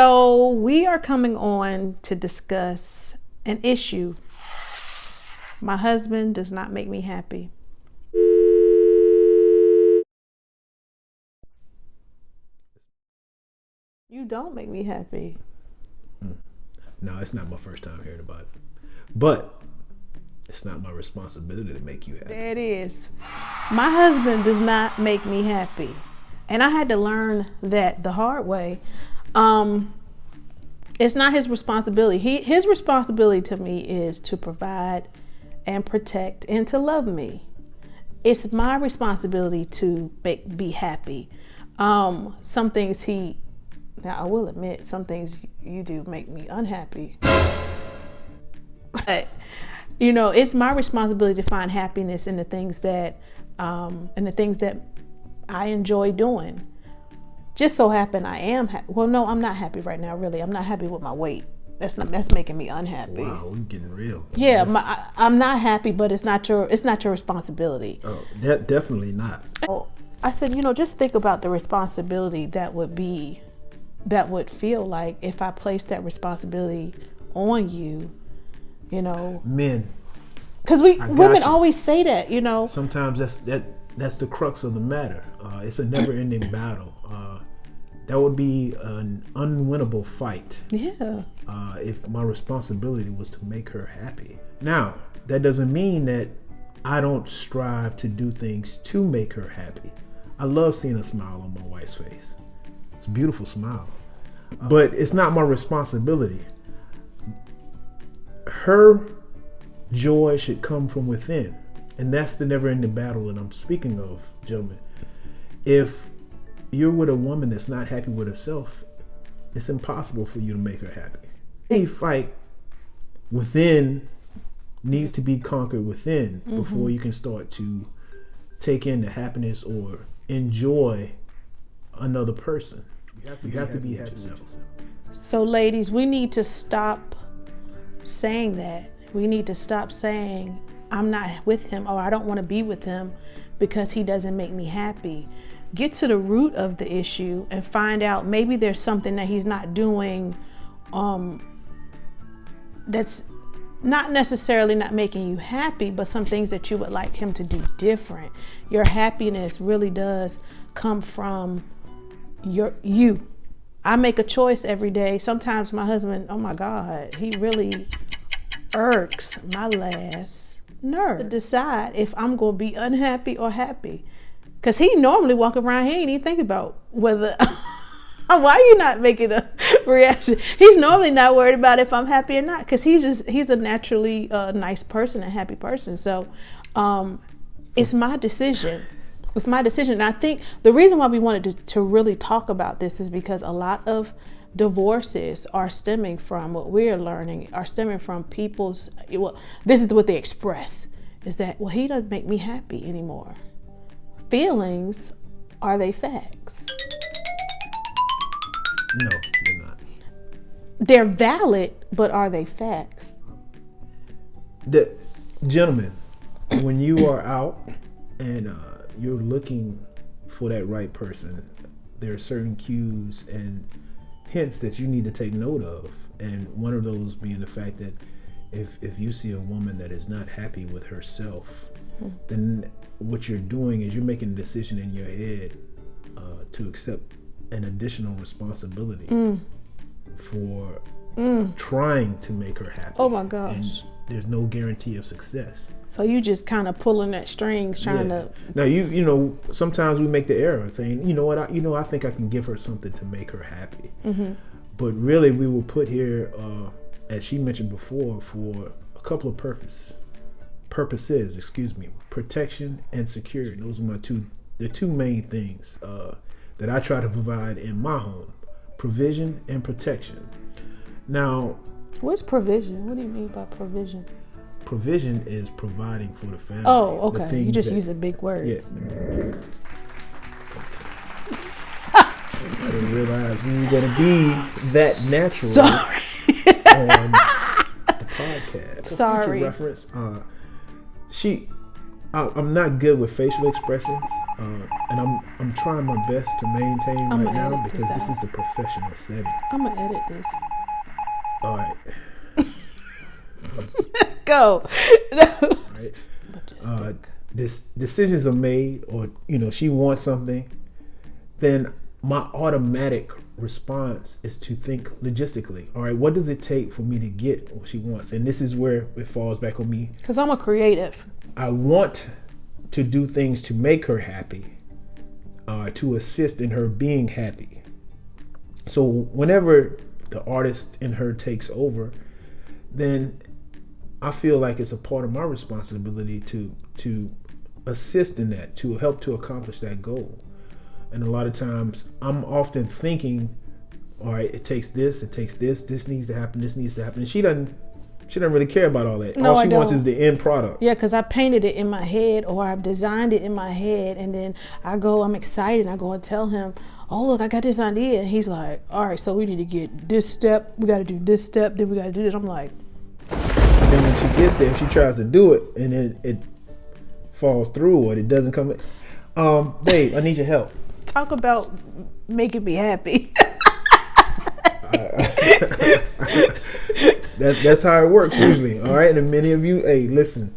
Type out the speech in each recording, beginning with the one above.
So we are coming on to discuss an issue. My husband does not make me happy. You don't make me happy. No, it's not my first time hearing about it. But it's not my responsibility to make you happy. There it is. My husband does not make me happy. And I had to learn that the hard way. It's not his responsibility. His responsibility to me is to provide and protect and to love me. It's my responsibility to be happy. Some things now I will admit, some things you do make me unhappy. But, it's my responsibility to find happiness in the things that I enjoy doing. Just so happen I am well, no, I'm not happy right now, really. I'm not happy with my weight. That's making me unhappy. Wow, we're getting real. Yeah, I'm not happy, but it's not your responsibility. Oh, definitely not. Oh, I said, just think about the responsibility that would feel like if I placed that responsibility on you, Men. Because women always say that, Sometimes that's the crux of the matter. It's a never-ending battle. That would be an unwinnable fight. Yeah. If my responsibility was to make her happy. Now, that doesn't mean that I don't strive to do things to make her happy. I love seeing a smile on my wife's face. It's a beautiful smile. But it's not my responsibility. Her joy should come from within. And that's the never-ending battle that I'm speaking of, gentlemen. If you're with a woman that's not happy with herself, it's impossible for you to make her happy. Any fight within needs to be conquered within before you can start to take in the happiness or enjoy another person. You have to be happy with yourself. So ladies, we need to stop saying that. We need to stop saying, I'm not with him, or I don't want to be with him because he doesn't make me happy. Get to the root of the issue and find out maybe there's something that he's not doing that's not necessarily not making you happy, but some things that you would like him to do different. Your happiness really does come from you. I make a choice every day. Sometimes my husband, oh my God, he really irks my last nerve to decide if I'm going to be unhappy or happy. Because he normally walk around, he ain't even think about whether, why are you not making a reaction? He's normally not worried about if I'm happy or not, because he's a naturally nice person, a happy person. So it's my decision. It's my decision. And I think the reason why we wanted to really talk about this is because a lot of divorces are stemming from what we're learning, are stemming from people's, this is what they express, is that, he doesn't make me happy anymore. Feelings, are they facts? No, they're not. They're valid, but are they facts? Gentlemen, when you are out and you're looking for that right person, there are certain cues and hints that you need to take note of. And one of those being the fact that if you see a woman that is not happy with herself, then what you're doing is you're making a decision in your head to accept an additional responsibility for trying to make her happy. Oh my gosh. And there's no guarantee of success. So you just kind of pulling at strings, trying to. Now you sometimes we make the error of saying, I think I can give her something to make her happy. But really, we were put here, as she mentioned before, for a couple of purposes. Protection and security. Those are the two main things that I try to provide in my home: provision and protection. Now, what's provision? What do you mean by provision? Provision is providing for the family. Oh, okay. You just using big words. Yes. Okay. I didn't realize we were going to be that natural on the podcast. Sorry. Reference. I'm not good with facial expressions, and I'm trying my best to maintain I'ma right now edit because this this out. is a professional setting. I'm gonna edit this. All right, Go. right. Logistic. Decisions are made, or she wants something, then my automatic response is to think logistically. All right, what does it take for me to get what she wants? And this is where it falls back on me. Because I'm a creative. I want to do things to make her happy, to assist in her being happy. So whenever the artist in her takes over, then I feel like it's a part of my responsibility to assist in that, to help to accomplish that goal. And a lot of times I'm often thinking, all right, it takes this needs to happen, this needs to happen. And she doesn't really care about all that. No, all she I wants don't. is the end product. Yeah, because I painted it in my head, or I've designed it in my head, and then I'm excited, I go and tell him, oh, look, I got this idea. And he's like, all right, so we need to get this step, we got to do this step, then we got to do this. I'm like, And then when she gets there, she tries to do it, and then it falls through, or it doesn't come. Babe, I need your help. talk about making me happy. That's how it works usually. All right, and many of you, hey, listen,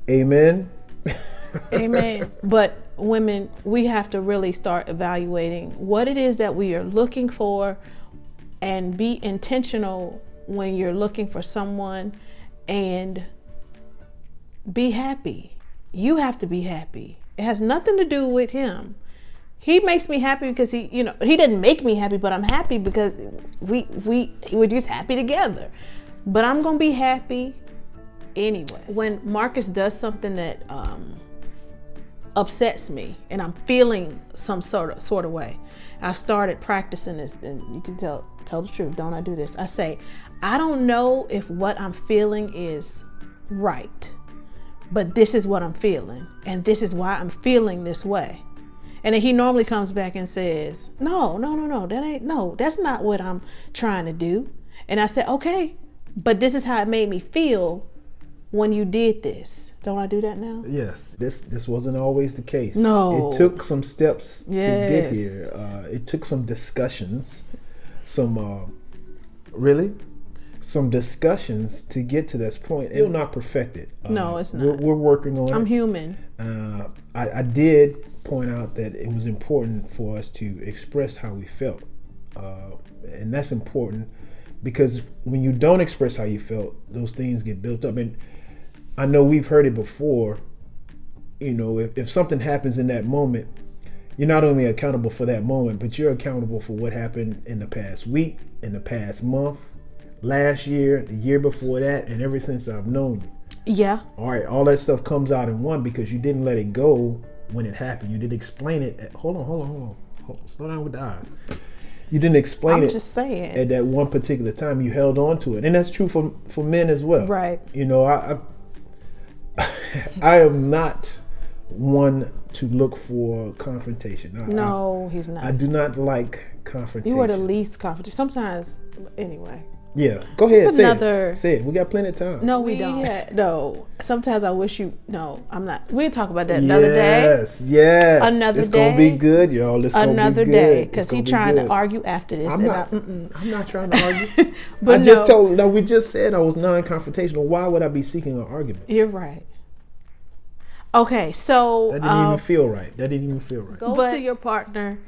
amen. Amen. But women, we have to really start evaluating what it is that we are looking for, and be intentional when you're looking for someone, and be happy. You have to be happy. It has nothing to do with him. He makes me happy because he didn't make me happy, but I'm happy because we're just happy together. But I'm gonna be happy anyway. When Marcus does something that upsets me, and I'm feeling some sort of way, I've started practicing this, and you can tell the truth. Don't I do this? I say, I don't know if what I'm feeling is right, but this is what I'm feeling, and this is why I'm feeling this way. And then he normally comes back and says, no, that's not what I'm trying to do. And I said, okay, but this is how it made me feel when you did this. Don't I do that now? Yes, this wasn't always the case. No. It took some steps to get Yes. here. It took some discussions, some discussions to get to this point. Still not perfected. No, it's not. We're working on it. I'm human. I did point out that it was important for us to express how we felt, and that's important because when you don't express how you felt, those things get built up. And I know we've heard it before. If something happens in that moment, you're not only accountable for that moment, but you're accountable for what happened in the past week, in the past month, last year, the year before that, and ever since I've known you. Yeah. All right, all that stuff comes out in one because you didn't let it go when it happened. You didn't explain it. Hold on. Slow down with the eyes. You didn't explain I'm it just saying. at that one particular time. You held on to it, and that's true for men as well. Right. I am not one to look for confrontation. No, he's not. I do not like confrontation. You are the least confident. Sometimes, anyway. Yeah, go ahead. It's Say another- it. Say it. We got plenty of time. No, we don't. No. Sometimes I wish you. No, I'm not. We'll talk about that another day. Yes. Another it's gonna be day. good, y'all. It's Another gonna be day, good. because It's he gonna be trying to good. argue after this. I'm not trying to argue. But we just said I was non-confrontational. Why would I be seeking an argument? You're right. Okay, so That didn't even feel right. go to your partner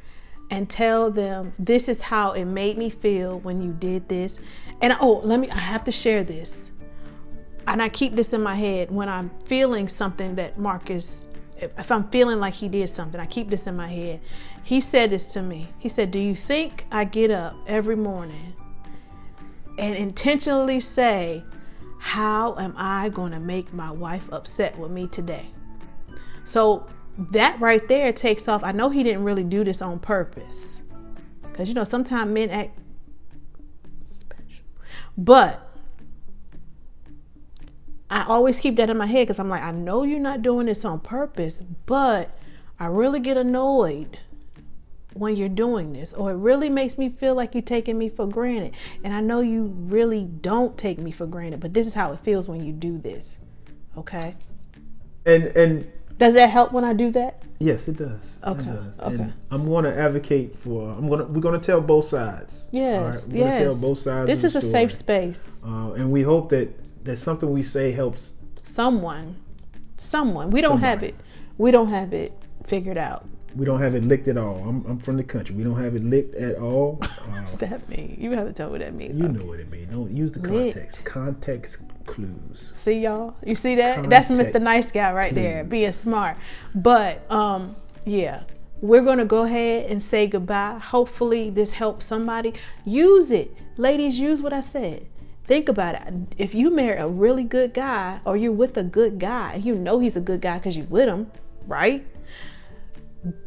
and tell them, this is how it made me feel when you did this. And I have to share this. And I keep this in my head when I'm feeling something that Marcus, if I'm feeling like he did something, I keep this in my head. He said this to me. He said, do you think I get up every morning and intentionally say, how am I going to make my wife upset with me today? So that right there takes off. I know he didn't really do this on purpose, because sometimes men act special, but I always keep that in my head because I'm like, I know you're not doing this on purpose, but I really get annoyed when you're doing this, or it really makes me feel like you're taking me for granted, and I know you really don't take me for granted, but this is how it feels when you do this. Okay. And Does that help when I do that? yes, it does. Okay, It does. okay. And I'm going to advocate for. We're going to tell both sides. Yes, We're going to yes. tell both sides. This of is the a story. safe space. And we hope that something we say helps. Someone. We don't have Somebody. it. We don't have it figured out. We don't have it licked at all. I'm from the country. We don't have it licked at all. What's that mean? You haven't told me what that means. You know what it means. Don't use the Licked. context. Context clues. See y'all? You see that? That's Mr. Context, Nice Guy right there, please. being smart. But yeah, we're gonna go ahead and say goodbye. Hopefully this helps somebody. Use it. Ladies, use what I said. Think about it. If you marry a really good guy or you're with a good guy, you know he's a good guy because you're with him, right?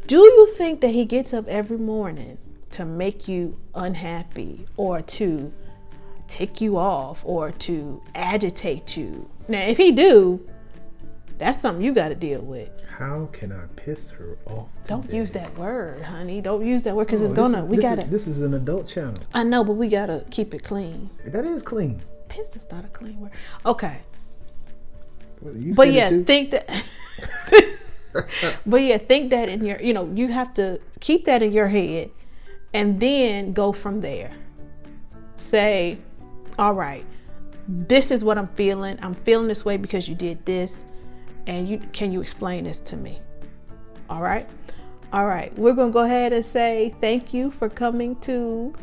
Do you think that he gets up every morning to make you unhappy or to tick you off or to agitate you? Now, if he do, that's something you got to deal with. How can I piss her off today? Don't use that word, honey. Don't use that word because it's Oh, gonna. This is an adult channel. I know, but we gotta keep it clean. That is clean. Piss is not a clean word. Okay, You but said yeah, it too? think that. But yeah, think that in your. You have to keep that in your head, and then go from there. Say, all right, this is what I'm feeling. I'm feeling this way because you did this. And can you explain this to me? All right. We're going to go ahead and say thank you for coming to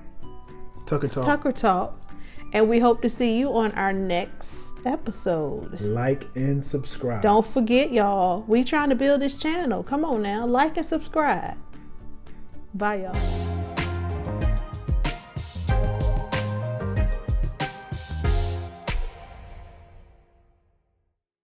Tucker Talk. And we hope to see you on our next episode. Like and subscribe. Don't forget, y'all, we trying to build this channel. Come on now, like and subscribe. Bye, y'all.